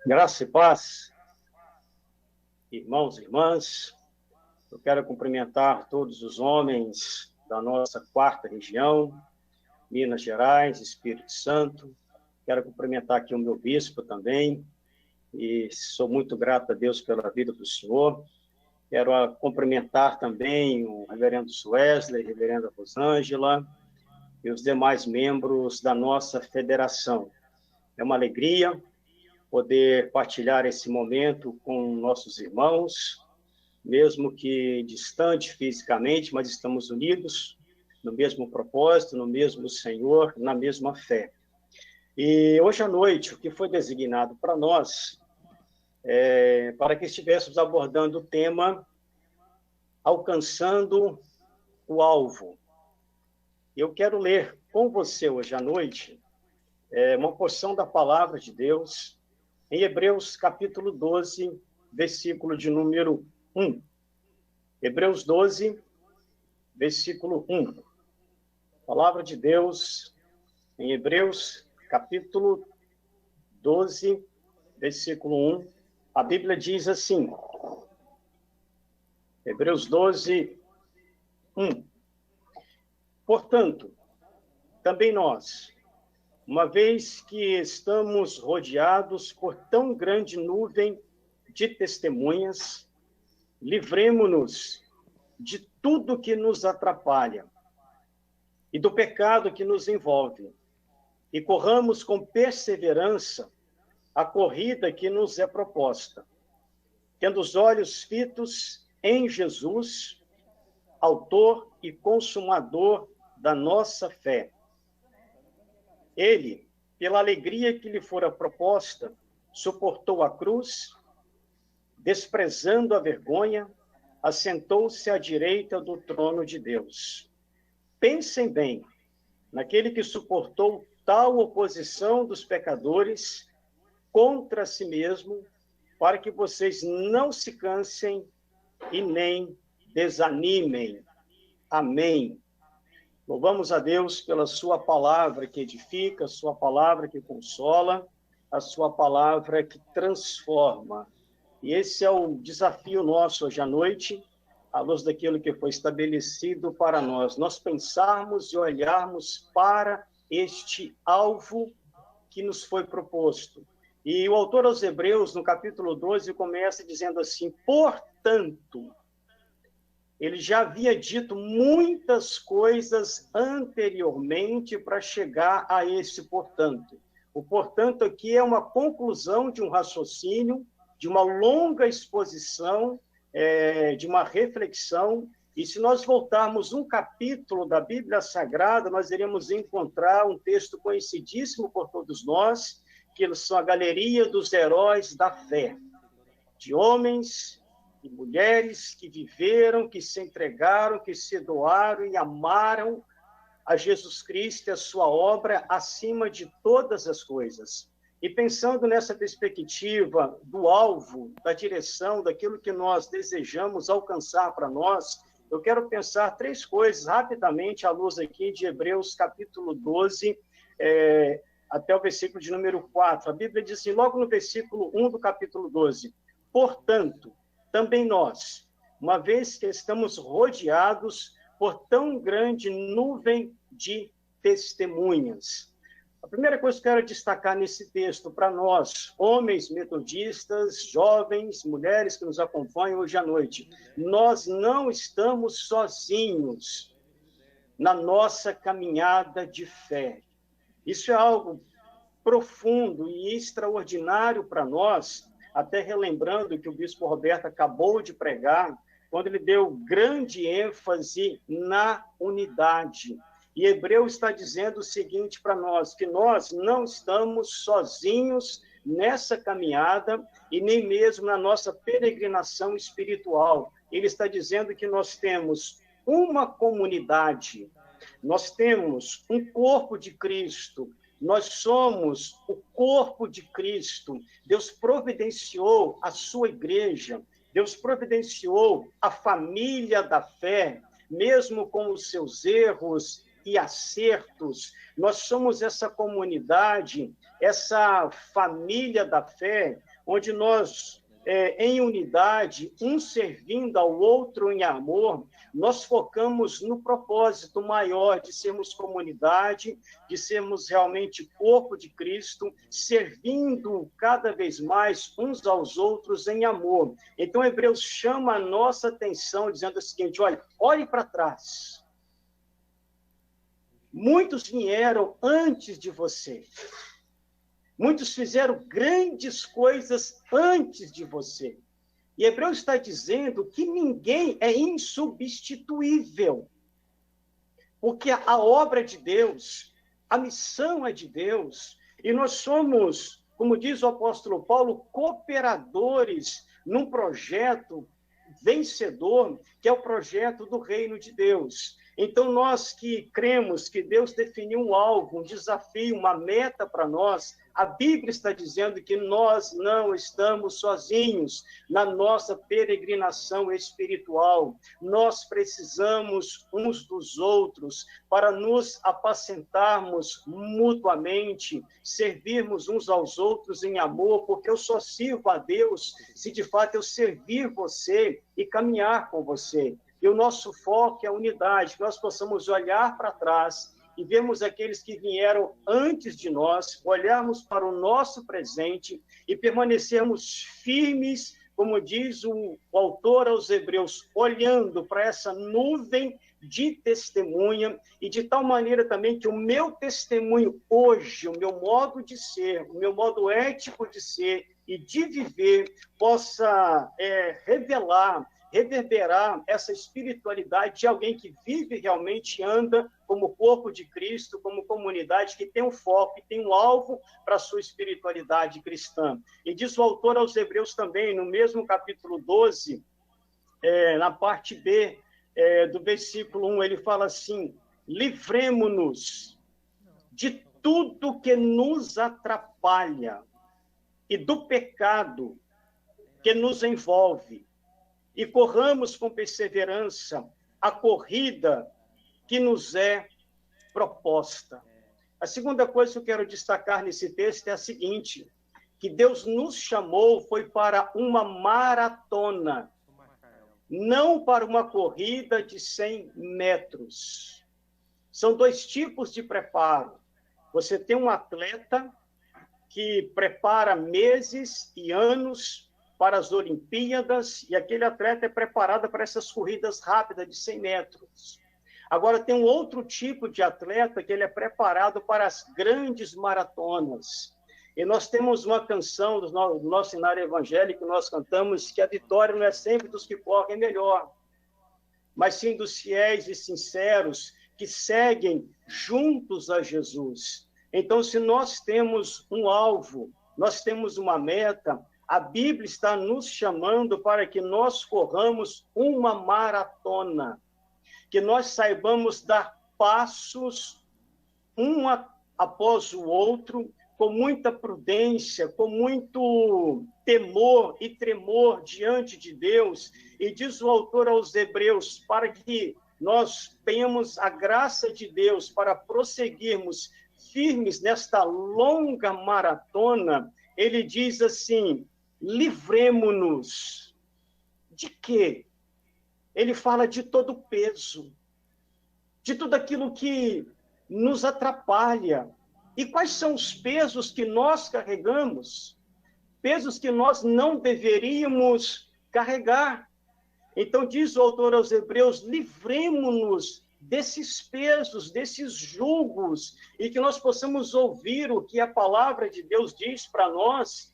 Graça e paz, irmãos e irmãs. Eu quero cumprimentar todos os homens da nossa quarta região, Minas Gerais, Espírito Santo. Quero cumprimentar aqui o meu bispo também, e sou muito grato a Deus pela vida do senhor. Quero cumprimentar também o reverendo Wesley, a reverenda Rosângela e os demais membros da nossa federação. É uma alegria poder partilhar esse momento com nossos irmãos, mesmo que distante fisicamente, mas estamos unidos no mesmo propósito, no mesmo Senhor, na mesma fé. E hoje à noite, o que foi designado para nós para que estivéssemos abordando o tema Alcançando o Alvo. Eu quero ler com você hoje à noite uma porção da palavra de Deus em Hebreus capítulo 12, versículo de número 1. Hebreus 12, versículo 1. Palavra de Deus em Hebreus capítulo 12, versículo 1. A Bíblia diz assim, Hebreus 12, 1. Portanto, também nós, uma vez que estamos rodeados por tão grande nuvem de testemunhas, livremo-nos de tudo que nos atrapalha e do pecado que nos envolve, e corramos com perseverança a corrida que nos é proposta, tendo os olhos fitos em Jesus, autor e consumador da nossa fé. Ele, pela alegria que lhe fora proposta, suportou a cruz, desprezando a vergonha, assentou-se à direita do trono de Deus. Pensem bem naquele que suportou tal oposição dos pecadores contra si mesmo, para que vocês não se cansem e nem desanimem. Amém. Louvamos a Deus pela sua palavra que edifica, a sua palavra que consola, a sua palavra que transforma. E esse é o desafio nosso hoje à noite, à luz daquilo que foi estabelecido para nós. Nós pensarmos e olharmos para este alvo que nos foi proposto. E o autor aos Hebreus, no capítulo 12, começa dizendo assim, portanto, ele já havia dito muitas coisas anteriormente para chegar a esse portanto. O portanto aqui é uma conclusão de um raciocínio, de uma longa exposição, de uma reflexão, e se nós voltarmos um capítulo da Bíblia Sagrada, nós iremos encontrar um texto conhecidíssimo por todos nós, que são a galeria dos heróis da fé, de homens e mulheres que viveram, que se entregaram, que se doaram e amaram a Jesus Cristo e a sua obra acima de todas as coisas. E pensando nessa perspectiva do alvo, da direção, daquilo que nós desejamos alcançar para nós, eu quero pensar três coisas rapidamente à luz aqui de Hebreus capítulo 12, até o versículo de número 4. A Bíblia diz assim, logo no versículo 1 do capítulo 12, portanto, também nós, uma vez que estamos rodeados por tão grande nuvem de testemunhas. A primeira coisa que eu quero destacar nesse texto para nós, homens metodistas, jovens, mulheres que nos acompanham hoje à noite, nós não estamos sozinhos na nossa caminhada de fé. Isso é algo profundo e extraordinário para nós, até relembrando que o bispo Roberto acabou de pregar, quando ele deu grande ênfase na unidade. E Hebreu está dizendo o seguinte para nós, que nós não estamos sozinhos nessa caminhada e nem mesmo na nossa peregrinação espiritual. Ele está dizendo que nós temos uma comunidade, nós temos um corpo de Cristo, nós somos o corpo de Cristo. Deus providenciou a sua igreja, Deus providenciou a família da fé, mesmo com os seus erros e acertos. Nós somos essa comunidade, essa família da fé, onde nós, em unidade, um servindo ao outro em amor, nós focamos no propósito maior de sermos comunidade, de sermos realmente corpo de Cristo, servindo cada vez mais uns aos outros em amor. Então, Hebreus chama a nossa atenção, dizendo o seguinte: olha, olhe para trás. Muitos vieram antes de você. Muitos fizeram grandes coisas antes de você. E Hebreus está dizendo que ninguém é insubstituível. Porque a obra é de Deus, a missão é de Deus, e nós somos, como diz o apóstolo Paulo, cooperadores num projeto vencedor, que é o projeto do reino de Deus. Então, nós que cremos que Deus definiu um alvo, um desafio, uma meta para nós, a Bíblia está dizendo que nós não estamos sozinhos na nossa peregrinação espiritual. Nós precisamos uns dos outros para nos apacentarmos mutuamente, servirmos uns aos outros em amor, porque eu só sirvo a Deus se de fato eu servir você e caminhar com você. E o nosso foco é a unidade, que nós possamos olhar para trás e vermos aqueles que vieram antes de nós, olharmos para o nosso presente e permanecermos firmes, como diz o autor aos Hebreus, olhando para essa nuvem de testemunha, e de tal maneira também que o meu testemunho hoje, o meu modo de ser, o meu modo ético de ser e de viver, possa reverberar essa espiritualidade de alguém que vive realmente, anda como corpo de Cristo, como comunidade que tem um foco, que tem um alvo para a sua espiritualidade cristã. E diz o autor aos Hebreus também, no mesmo capítulo 12, na parte B, do versículo 1, ele fala assim: livremo-nos de tudo que nos atrapalha e do pecado que nos envolve, e corramos com perseverança a corrida que nos é proposta. A segunda coisa que eu quero destacar nesse texto é a seguinte: que Deus nos chamou foi para uma maratona, não para uma corrida de 100 metros. São dois tipos de preparo. Você tem um atleta que prepara meses e anos para as Olimpíadas, e aquele atleta é preparado para essas corridas rápidas de 100 metros. Agora, tem um outro tipo de atleta que ele é preparado para as grandes maratonas. E nós temos uma canção do nosso cenário evangélico, nós cantamos que a vitória não é sempre dos que correm melhor, mas sim dos fiéis e sinceros que seguem juntos a Jesus. Então, se nós temos um alvo, nós temos uma meta, a Bíblia está nos chamando para que nós corramos uma maratona, que nós saibamos dar passos um após o outro, com muita prudência, com muito temor e tremor diante de Deus. E diz o autor aos Hebreus, para que nós tenhamos a graça de Deus para prosseguirmos firmes nesta longa maratona, ele diz assim: livremo-nos de quê? Ele fala de todo o peso, de tudo aquilo que nos atrapalha. E quais são os pesos que nós carregamos? Pesos que nós não deveríamos carregar. Então, diz o autor aos Hebreus, livremo-nos desses pesos, desses julgos, e que nós possamos ouvir o que a palavra de Deus diz para nós,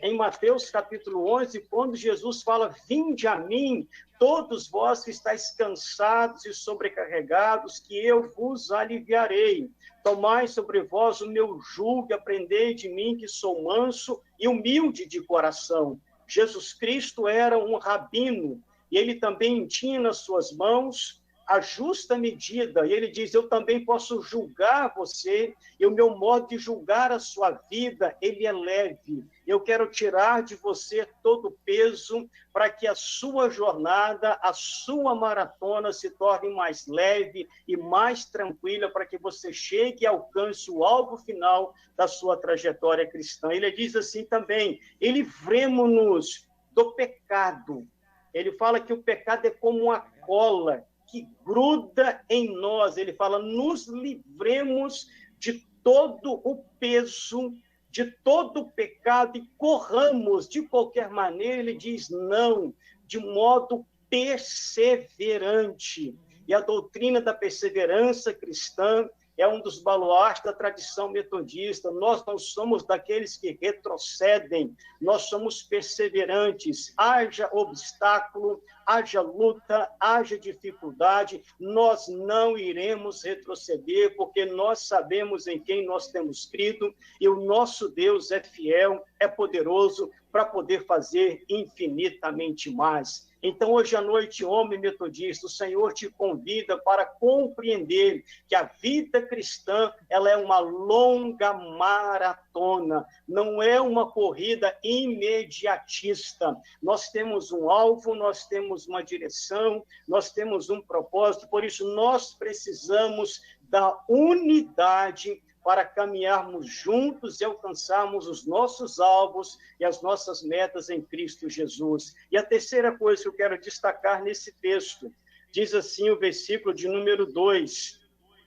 em Mateus capítulo 11, quando Jesus fala: vinde a mim, todos vós que estáis cansados e sobrecarregados, que eu vos aliviarei. Tomai sobre vós o meu jugo e aprendei de mim, que sou manso e humilde de coração. Jesus Cristo era um rabino, e ele também tinha nas suas mãos a justa medida. E ele diz, eu também posso julgar você, e o meu modo de julgar a sua vida, ele é leve. Eu quero tirar de você todo o peso para que a sua jornada, a sua maratona se torne mais leve e mais tranquila, para que você chegue e alcance o alvo final da sua trajetória cristã. Ele diz assim também, e livremo-nos do pecado. Ele fala que o pecado é como uma cola que gruda em nós. Ele fala, nos livremos de todo o peso, de todo o pecado e corramos de qualquer maneira. Ele diz, não, de modo perseverante. E a doutrina da perseverança cristã é um dos baluartes da tradição metodista. Nós não somos daqueles que retrocedem, nós somos perseverantes. Haja obstáculo, haja luta, haja dificuldade, nós não iremos retroceder, porque nós sabemos em quem nós temos crido, e o nosso Deus é fiel, é poderoso para poder fazer infinitamente mais. Então, hoje à noite, homem metodista, o Senhor te convida para compreender que a vida cristã, ela é uma longa maratona, não é uma corrida imediatista. Nós temos um alvo, nós temos uma direção, nós temos um propósito, por isso nós precisamos da unidade para caminharmos juntos e alcançarmos os nossos alvos e as nossas metas em Cristo Jesus. E a terceira coisa que eu quero destacar nesse texto, diz assim o versículo de número 2,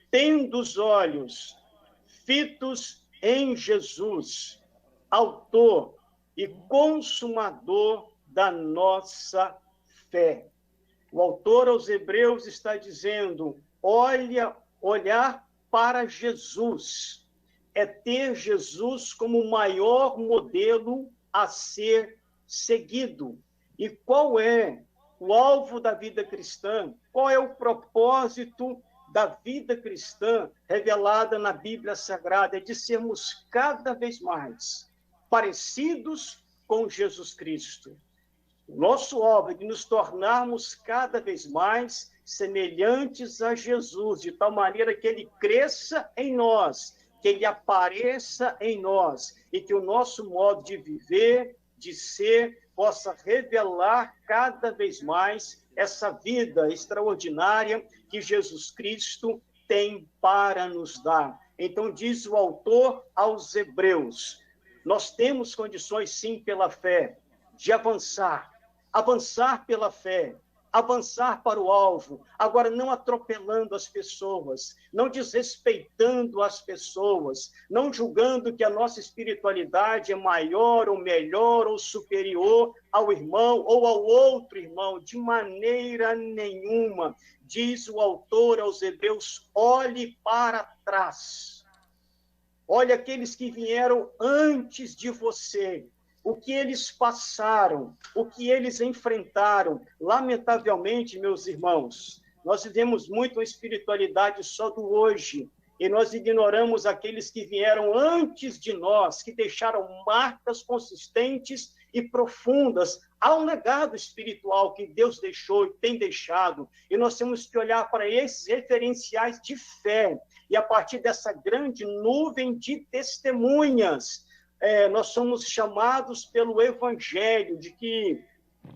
tendo os olhos fitos em Jesus, autor e consumador da nossa fé. O autor aos Hebreus está dizendo, olhar para Jesus, é ter Jesus como o maior modelo a ser seguido. E qual é o alvo da vida cristã? Qual é o propósito da vida cristã revelada na Bíblia Sagrada? É de sermos cada vez mais parecidos com Jesus Cristo. O nosso alvo é de nos tornarmos cada vez mais semelhantes a Jesus, de tal maneira que ele cresça em nós, que ele apareça em nós, e que o nosso modo de viver, de ser, possa revelar cada vez mais essa vida extraordinária que Jesus Cristo tem para nos dar. Então, diz o autor aos Hebreus, nós temos condições, sim, pela fé, de avançar pela fé, avançar para o alvo, agora não atropelando as pessoas, não desrespeitando as pessoas, não julgando que a nossa espiritualidade é maior ou melhor ou superior ao irmão ou ao outro irmão, de maneira nenhuma. Diz o autor aos Hebreus, olhe para trás, olhe aqueles que vieram antes de você, o que eles passaram, o que eles enfrentaram. Lamentavelmente, meus irmãos, nós vivemos muito uma espiritualidade só do hoje, e nós ignoramos aqueles que vieram antes de nós, que deixaram marcas consistentes e profundas. Há um legado espiritual que Deus deixou e tem deixado, e nós temos que olhar para esses referenciais de fé, e a partir dessa grande nuvem de testemunhas, nós somos chamados pelo Evangelho,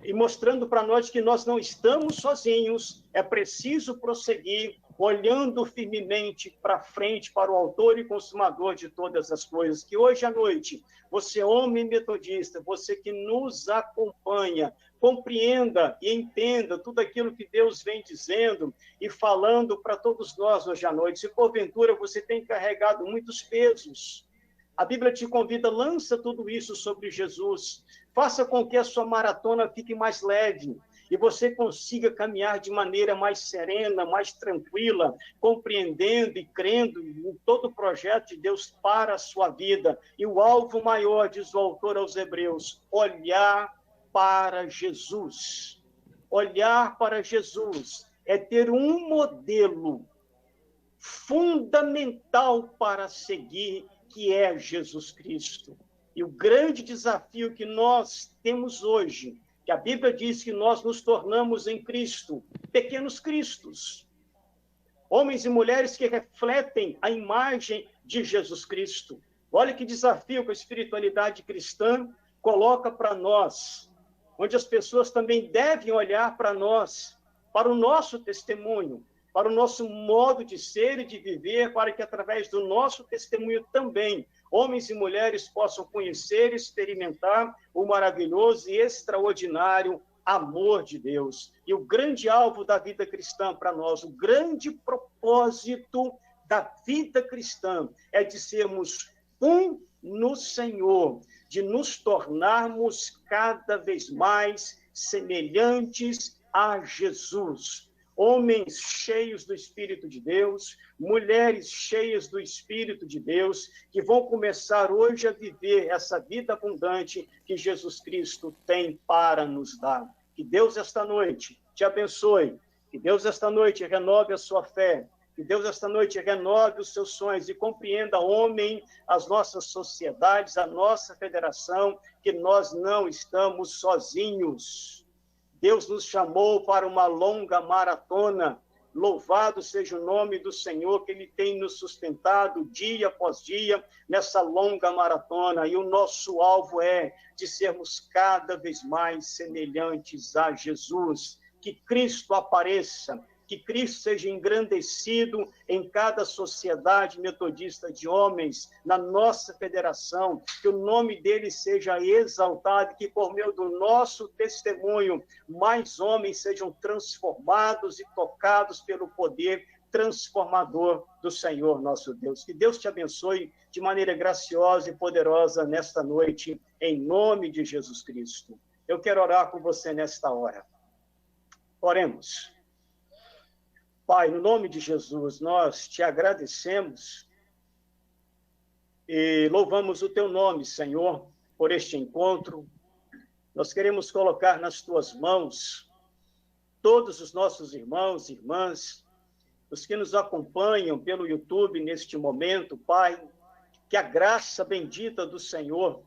e mostrando para nós que nós não estamos sozinhos, é preciso prosseguir, olhando firmemente para frente, para o autor e consumador de todas as coisas. Que hoje à noite, você, homem metodista, você que nos acompanha, compreenda e entenda tudo aquilo que Deus vem dizendo e falando para todos nós hoje à noite. Se porventura você tem carregado muitos pesos, a Bíblia te convida, lança tudo isso sobre Jesus, faça com que a sua maratona fique mais leve e você consiga caminhar de maneira mais serena, mais tranquila, compreendendo e crendo em todo o projeto de Deus para a sua vida. E o alvo maior, diz o autor aos Hebreus, olhar para Jesus. Olhar para Jesus é ter um modelo fundamental para seguir, que é Jesus Cristo. E o grande desafio que nós temos hoje, que a Bíblia diz que nós nos tornamos em Cristo, pequenos cristos. Homens e mulheres que refletem a imagem de Jesus Cristo. Olha que desafio que a espiritualidade cristã coloca para nós, onde as pessoas também devem olhar para nós, para o nosso testemunho, para o nosso modo de ser e de viver, para que através do nosso testemunho também homens e mulheres possam conhecer e experimentar o maravilhoso e extraordinário amor de Deus. E o grande alvo da vida cristã para nós, o grande propósito da vida cristã é de sermos um no Senhor, de nos tornarmos cada vez mais semelhantes a Jesus. Homens cheios do Espírito de Deus, mulheres cheias do Espírito de Deus, que vão começar hoje a viver essa vida abundante que Jesus Cristo tem para nos dar. Que Deus esta noite te abençoe, que Deus esta noite renove a sua fé, que Deus esta noite renove os seus sonhos e compreenda, homem, as nossas sociedades, a nossa federação, que nós não estamos sozinhos. Deus nos chamou para uma longa maratona. Louvado seja o nome do Senhor, que Ele tem nos sustentado dia após dia nessa longa maratona. E o nosso alvo é de sermos cada vez mais semelhantes a Jesus. Que Cristo apareça, que Cristo seja engrandecido em cada sociedade metodista de homens, na nossa federação, que o nome dele seja exaltado, que por meio do nosso testemunho, mais homens sejam transformados e tocados pelo poder transformador do Senhor nosso Deus. Que Deus te abençoe de maneira graciosa e poderosa nesta noite, em nome de Jesus Cristo. Eu quero orar com você nesta hora. Oremos. Pai, no nome de Jesus, nós te agradecemos e louvamos o teu nome, Senhor, por este encontro. Nós queremos colocar nas tuas mãos todos os nossos irmãos e irmãs, os que nos acompanham pelo YouTube neste momento, Pai, que a graça bendita do Senhor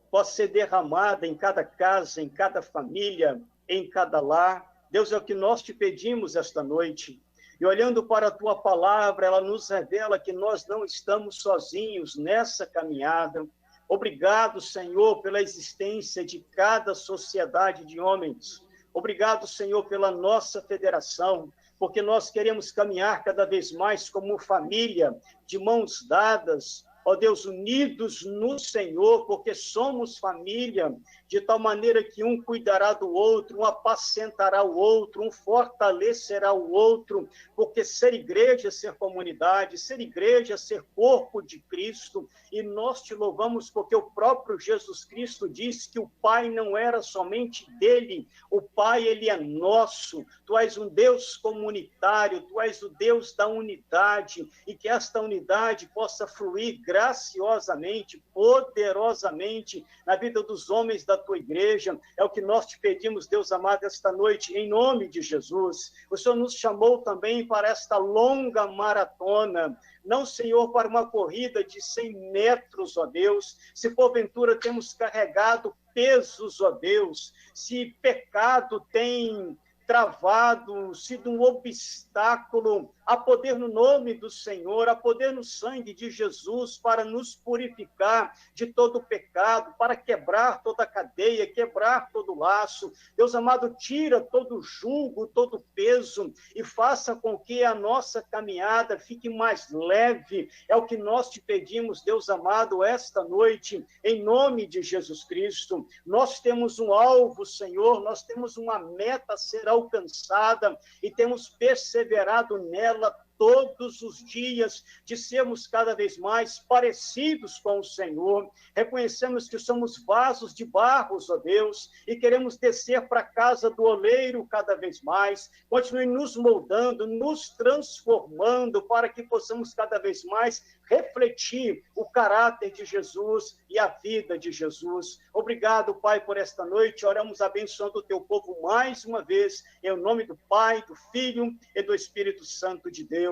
possa ser derramada em cada casa, em cada família, em cada lar. Deus, é o que nós te pedimos esta noite. E olhando para a tua palavra, ela nos revela que nós não estamos sozinhos nessa caminhada. Obrigado, Senhor, pela existência de cada sociedade de homens. Obrigado, Senhor, pela nossa federação, porque nós queremos caminhar cada vez mais como família, de mãos dadas, ó Deus, unidos no Senhor, porque somos família, de tal maneira que um cuidará do outro, um apacentará o outro, um fortalecerá o outro, porque ser igreja é ser comunidade, ser igreja é ser corpo de Cristo, e nós te louvamos porque o próprio Jesus Cristo disse que o Pai não era somente dele, o Pai, ele é nosso, tu és um Deus comunitário, tu és o Deus da unidade, e que esta unidade possa fluir graciosamente, poderosamente na vida dos homens da tua igreja. É o que nós te pedimos, Deus amado, esta noite, em nome de Jesus. O Senhor nos chamou também para esta longa maratona, não, Senhor, para uma corrida de 100 metros, ó Deus, se porventura temos carregado pesos, ó Deus, se pecado tem travado, sido um obstáculo, a poder no nome do Senhor, a poder no sangue de Jesus, para nos purificar de todo pecado, para quebrar toda a cadeia, quebrar todo laço. Deus amado, tira todo jugo, todo peso, e faça com que a nossa caminhada fique mais leve. É o que nós te pedimos, Deus amado, esta noite, em nome de Jesus Cristo. Nós temos um alvo, Senhor, nós temos uma meta a ser alcançada, e temos perseverado nela todos os dias, de sermos cada vez mais parecidos com o Senhor. Reconhecemos que somos vasos de barro, ó Deus, e queremos descer para a casa do oleiro cada vez mais. Continue nos moldando, nos transformando, para que possamos cada vez mais refletir o caráter de Jesus e a vida de Jesus. Obrigado, Pai, por esta noite. Oramos abençoando o teu povo mais uma vez, em nome do Pai, do Filho e do Espírito Santo de Deus.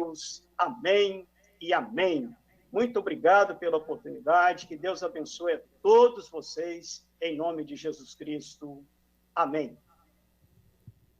Amém e amém. Muito obrigado pela oportunidade. Que Deus abençoe a todos vocês, em nome de Jesus Cristo. Amém.